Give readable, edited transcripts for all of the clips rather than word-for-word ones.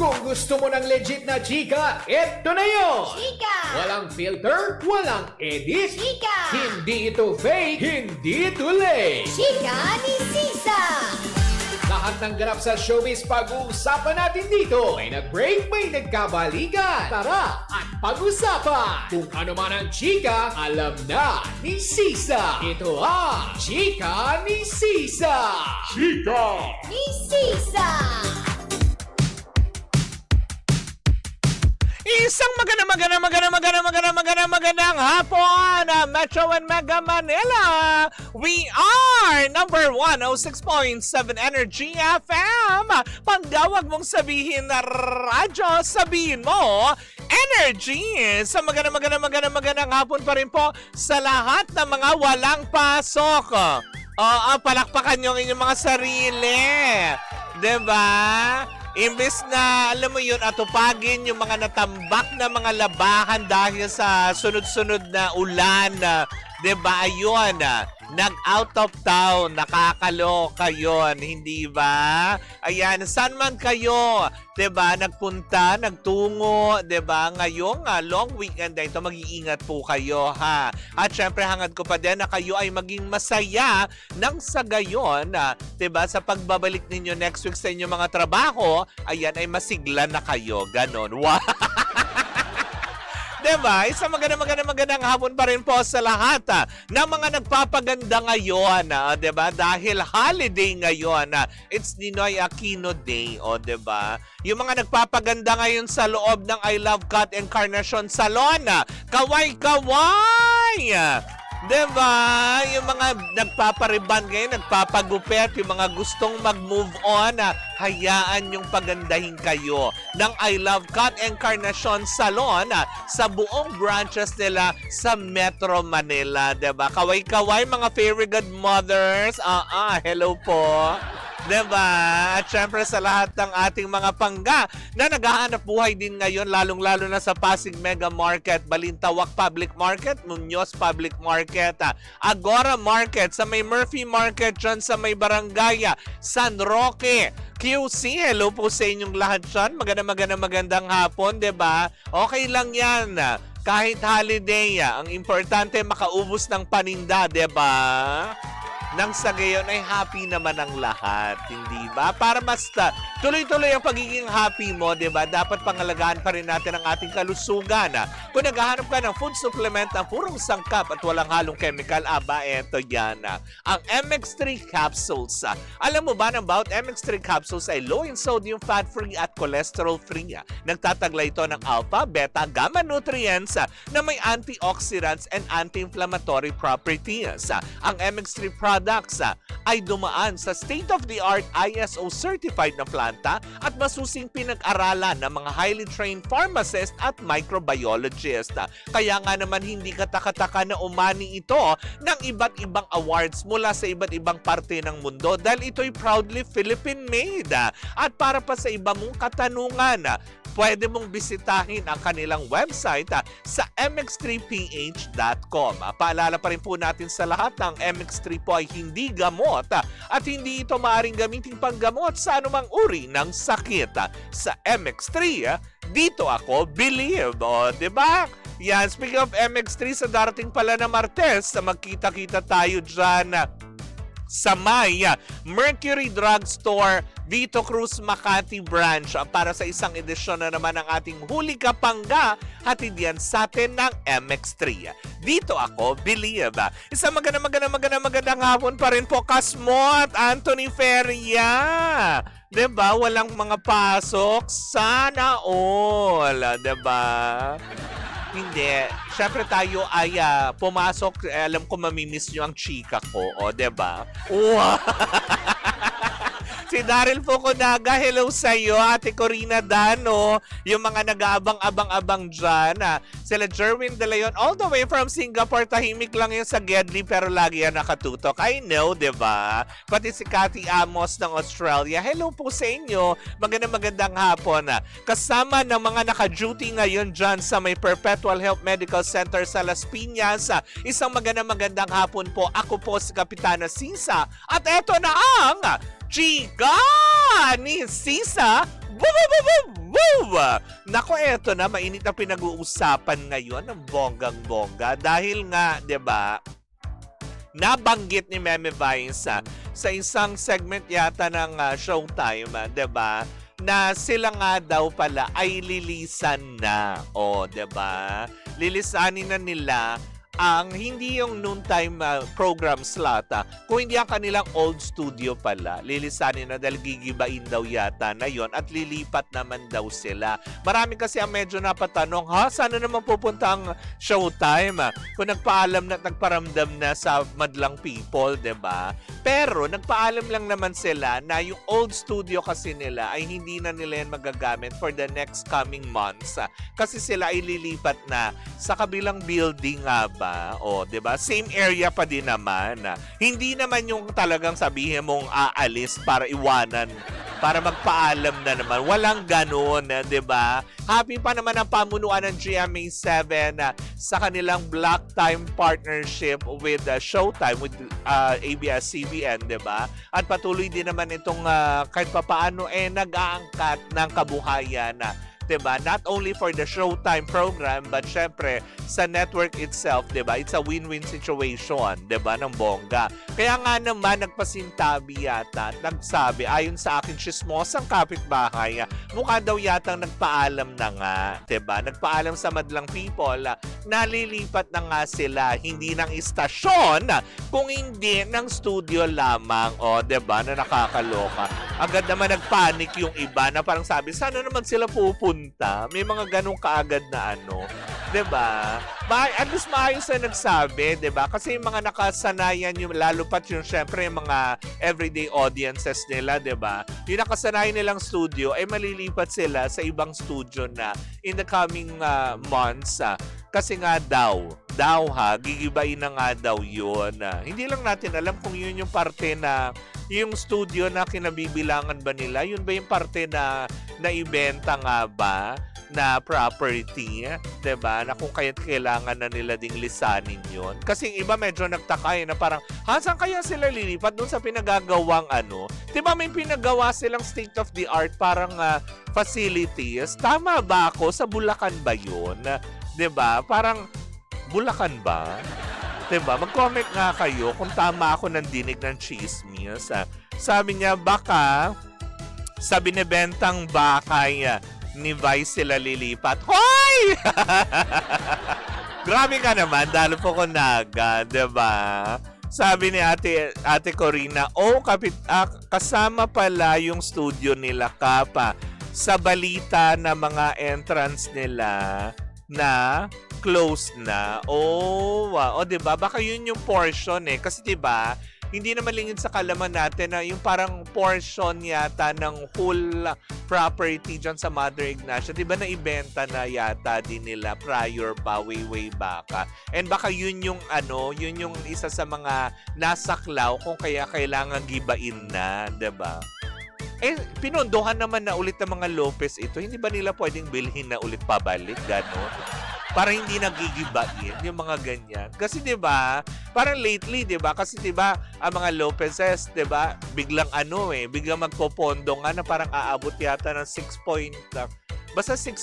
Kung gusto mo ng legit na chika, eto na yun! Chika! Walang filter, walang edit. Chika! Hindi ito fake, hindi ito late. Chika ni Sisa! Lahat ng ganap sa showbiz pag-uusapan natin dito. May nag-break, may nagkabalikan. Tara at pag-usapan. Kung ano man ang chika, alam na ni Sisa. Ito ang Chika ni Sisa. Chika! Ni Sisa! Isang magandang hapon, Metro and Mega Manila. We are number 106.7 Energy FM. Pandawag mong sabihin na radyo, sabihin mo Energy. Sa magandang hapon pa rin po sa lahat ng mga walang pasok. Oo, palakpakan nyo ang inyong mga sarili. Diba? Imbes na, alam mo yun, atupagin yung mga natambak na mga labahan dahil sa sunod-sunod na ulan. Diba? Ayun, nag-out of town, nakakaloka yun, hindi ba? Ayan, saan man kayo, diba, nagpunta, nagtungo, diba, ngayong long weekend na ito, mag-iingat po kayo, ha? At syempre, hangad ko pa din na kayo ay maging masaya nang sa gayon, diba, sa pagbabalik ninyo next week sa inyong mga trabaho, ayan, ay masigla na kayo, ganon. Wow! Diba? Isang magandang hapon pa rin po sa lahat ng mga nagpapaganda ngayon. Diba? Dahil holiday ngayon. It's Ninoy Aquino Day. O, diba? Yung mga nagpapaganda ngayon sa loob ng I Love Cut Encarnacion Salon. Kaway-kaway! Diba? Yung mga nagpapariban ngayon, nagpapagupit, yung mga gustong mag-move on, hayaan yung pagandahin kayo ng I Love Cut Encarnacion Salon sa buong branches nila sa Metro Manila. Diba? Kaway-kaway mga fairy godmothers. Hello po. Diba? At syempre sa lahat ng ating mga pangga na naghahanap buhay din ngayon, lalong-lalo na sa Pasig Mega Market, Balintawak Public Market, Muñoz Public Market, Agora Market, sa may Murphy Market dyan sa may Barangay San Roque, QC. Hello po sa inyong lahat dyan. Magandang hapon, diba? Okay lang yan. Kahit holiday, ang importante makaubos ng paninda, diba? Nang sa gayon ay happy naman ang lahat, hindi ba? Para mas tuloy-tuloy ang pagiging happy mo, di ba? Dapat pangalagaan pa rin natin ang ating kalusugan. Kung naghahanap ka ng food supplement na purong sangkap at walang halong chemical, eto yan. Ang MX3 capsules. Alam mo ba na about MX3 capsules ay low in sodium, fat-free at cholesterol-free. Nagtatagla ito ng alpha, beta, gamma nutrients na may antioxidants and anti-inflammatory properties. Ang MX3 products ay dumaan sa state-of-the-art ISO certified na planta at masusing pinag-aralan ng mga highly trained pharmacist at microbiologist. Kaya nga naman hindi kataka-taka na umani ito ng iba't ibang awards mula sa iba't ibang parte ng mundo dahil ito'y proudly Philippine-made. At para pa sa iba mong katanungan, pwede mong bisitahin ang kanilang website sa mx3ph.com. Paalala pa rin po natin sa lahat ng MX3 po ay hindi gamot at hindi ito maaaring gamitin panggamot sa anumang uri ng sakit. Sa MX3, dito ako believe. O, diba? Yan, speaking of MX3, sa darating pala na Martes, magkita-kita tayo dyan sa may Mercury Drugstore, Vito Cruz, Makati Branch para sa isang edisyon na naman ng ating Huli Ka Pangga, hatid yan sa atin ng MX3. Dito ako, believe. Isang magandang hapon pa rin po, Kasmot, Anthony Feria. Diba? Walang mga pasok. Sana all. Diba? Hindi. Siyempre tayo ay pumasok. Alam ko mamimiss nyo ang chika ko. O, diba? Wow! Si Daryl Fukunaga, hello sa iyo. Ate Corina Dano, yung mga nag-aabang-abang-abang dyan. Sila Jerwin De Leon, all the way from Singapore. Tahimik lang yun sa Gedli pero lagi yan nakatutok. I know, diba? Pati si Cathy Amos ng Australia, hello po sa inyo. Magandang hapon. Kasama ng mga naka-duty ngayon dyan sa may Perpetual Health Medical Center sa Las Piñas. Isang magandang hapon po. Ako po si Kapitana Sisa. At eto na ang Chika Honey Sisa. Nako, eto na, mainit na pinag-uusapan ngayon ng bonggang-bongga dahil nga, 'di ba? Nabanggit ni Meme Vines sa isang segment yata ng Showtime, 'di ba? Na sila nga daw pala ay lilisan na. O, 'di ba? Lilisanin na nila ang hindi yung noontime program slot, kung hindi ang kanilang old studio pala. Lilisanin na dahil gigibain daw yata na yon at lilipat naman daw sila. Marami kasi ang medyo napatanong, saan na naman pupunta ang Showtime? Kung nagpaalam na at nagparamdam na sa madlang people, 'di ba? Pero nagpaalam lang naman sila na yung old studio kasi nila ay hindi na nila yan magagamit for the next coming months. Kasi sila ay lilipat na sa kabilang building nga ba? O, 'di ba? Same area pa din naman. Hindi naman yung talagang sabihin mong aalis para iwanan, para magpaalam na naman. Walang ganoon, 'di ba? Happy pa naman ang pamunuan ng GMA7 sa kanilang block time partnership with Showtime, with ABS-CBN, 'di ba? At patuloy din naman itong kahit papaano nag-aangkat ng kabuhayan, 'di ba? Not only for the Showtime program, but syempre sa network itself, 'di ba? It's a win-win situation, 'di ba, ng bongga. Kaya nga naman nagpasintabi yata at nagsabi, ayon sa akin chismosang kapitbahay, mukha daw yatang nagpaalam na nga, 'di ba? Nagpaalam sa madlang people, nalilipat na nga sila, hindi ng istasyon, kung hindi ng studio lamang. O, 'di ba, na nakakaloka. Agad naman nagpanik yung iba na parang sabi, sana naman sila pupunta. May mga ganong kaagad na 'di ba? At least maayos na nagsabi, 'di ba? Kasi yung mga nakasanayan, yung lalo pat yung syempre yung mga everyday audiences nila, 'di ba? Yung nakasanayan nilang studio ay malilipat sila sa ibang studio na in the coming months. Kasi nga daw gigibain na nga daw yun. Hindi lang natin alam kung yun yung parte na yung studio na kinabibilangan ba nila, yun ba yung parte na naibenta nga ba na property, 'di ba? Na kung kaya't kailangan na nila ding lisanin 'yon. Kasi yung iba medyo nagtaka na parang, saan kaya sila lilipat doon sa pinagagawang 'Di ba may pinagawa silang state of the art parang facilities? Tama ba ako? Sa Bulacan ba 'yon? 'Di ba? Parang Bulacan ba? 'Di ba? Mag-comment nga kayo kung tama ako ng dinig ng chismis. Sabi niya baka sa binebentang bakay ni Vice sila lilipat. Hoy! Grabe ka naman, dalo po ko naga, 'di ba? Sabi ni Ate Corina, kasama pala yung studio nila Kapa sa balita na mga entrance nila na close na. Wow. 'Di ba? Baka yun yung portion kasi 'di ba? Hindi naman lingid sa kalaman natin na yung parang portion yata ng whole property dyan sa Mother Ignacia, di ba naibenta na yata din nila prior pa, way back. And baka yun yung yun yung isa sa mga nasaklaw kung kaya kailangan gibain na, di ba? Pinondohan naman na ulit ng mga Lopez ito. Hindi ba nila pwedeng bilhin na ulit pabalik? Gano'n? Para hindi nagigibain yung mga ganyan. Kasi 'di ba, parang lately 'di ba, kasi 'di ba ang mga Lopezes 'di ba, biglang biglang magpopondo nga na parang aabot yata ng 6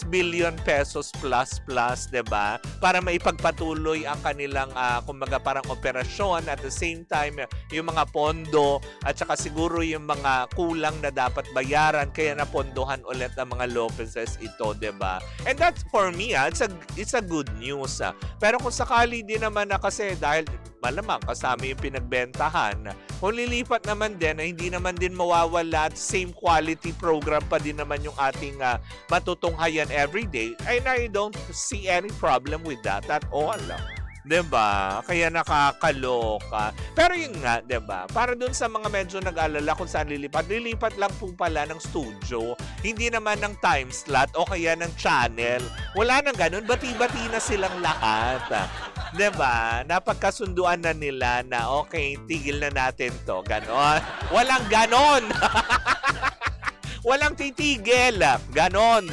billion pesos plus, 'di ba? Para maipagpatuloy ang kanilang kumbaga parang operasyon, at the same time yung mga pondo at saka siguro yung mga kulang na dapat bayaran, kaya napondohan ulit ang mga Lopezes ito, 'di ba? And that's for me, it's a good news. Pero kung sakali din naman na kasi dahil malamang kasama yung pinagbentahan, kung lilipat naman din, hindi naman din mawawala at same quality program pa din naman yung ating matutunghayan everyday, and I don't see any problem with that at all. 'Di ba? Kaya nakakaloka. Pero yun nga, 'di ba? Para dun sa mga medyo nag-alala kung saan lilipat lang po pala ng studio, hindi naman ng time slot o kaya ng channel. Wala nang ganun, bati-bati na silang lahat. 'Di ba? Napagkasunduan na nila na okay, tigil na natin 'to. Ganon. Walang ganon. Walang titigil. Ganon.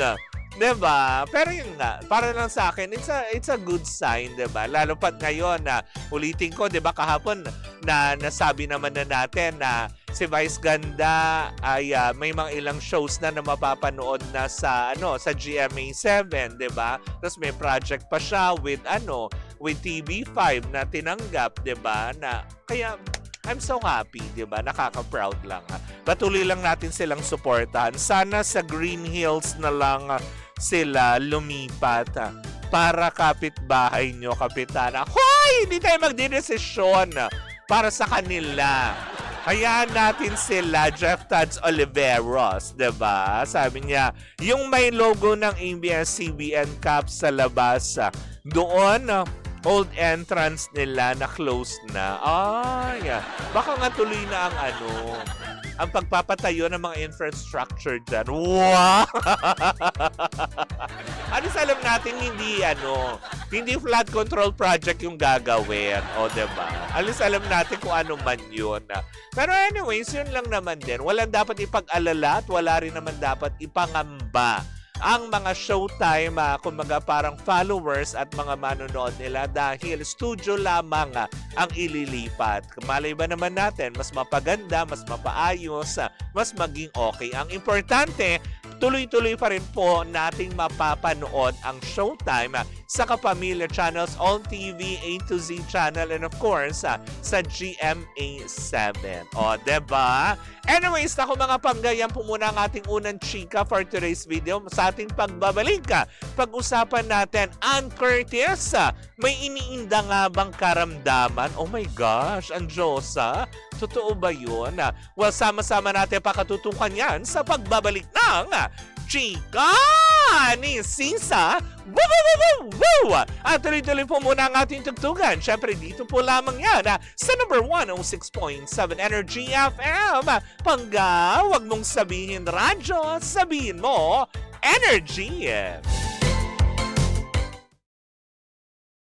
'Di ba? Pero yun nga, para lang sa akin, it's a good sign, 'di ba? Lalo pat ngayon na ulitin ko, 'di ba, kahapon na nasabi naman na natin na si Vice Ganda ay may mga ilang shows na mapapanood na sa sa GMA7, 'di ba? Tapos may project pa siya with with TV5 na tinanggap, 'di ba? Na kaya I'm so happy, 'di ba? Nakaka-proud lang. Patuloy lang natin silang suportahan. Sana sa Green Hills na lang sila lumipat para kapitbahay nyo, Kapitana. Hoy! Hindi tayo magdidesisyon para sa kanila. Hayaan natin sila, Jeff Tads Oliveros, 'di ba? Sabi niya, yung may logo ng ABS-CBN Cup sa labas, doon, old entrance nila na close na. Ay, baka nga tuloy na ang pagpapatayo ng mga infrastructure dyan. Wow! Alis alam natin hindi flood control project yung gagawin. O, diba? Alis alam natin kung ano man yun. Pero anyways, yun lang naman din. Walang dapat ipag-alala at wala rin naman dapat ipangamba ang mga showtime, kumbaga parang followers at mga manonood nila dahil studio lamang ang ililipat. Malay ba naman natin, mas mapaganda, mas mapaayos, mas maging okay. Ang importante, tuloy-tuloy pa rin po nating mapapanood ang showtime sa Kapamilya Channels, All TV, A to Z Channel, and of course, sa GMA7. O, diba? Anyways, ako mga panggayang po muna ang ating unang chika for today's video. Sa ating pagbabalik, pag-usapan natin, Ann Curtis, may iniinda nga bang karamdaman? Oh my gosh, ang Diyosa, totoo ba yun? Well, sama-sama natin pakatutukan yan sa pagbabalik ng Chika ni Sisa. Woo, woo, woo, woo! At tuloy-tuloy po muna ang ating tugtugan. Siyempre, dito po lamang yan sa number 106.7 Energy FM. Pangga, wag mong sabihin radyo, sabihin mo Energy.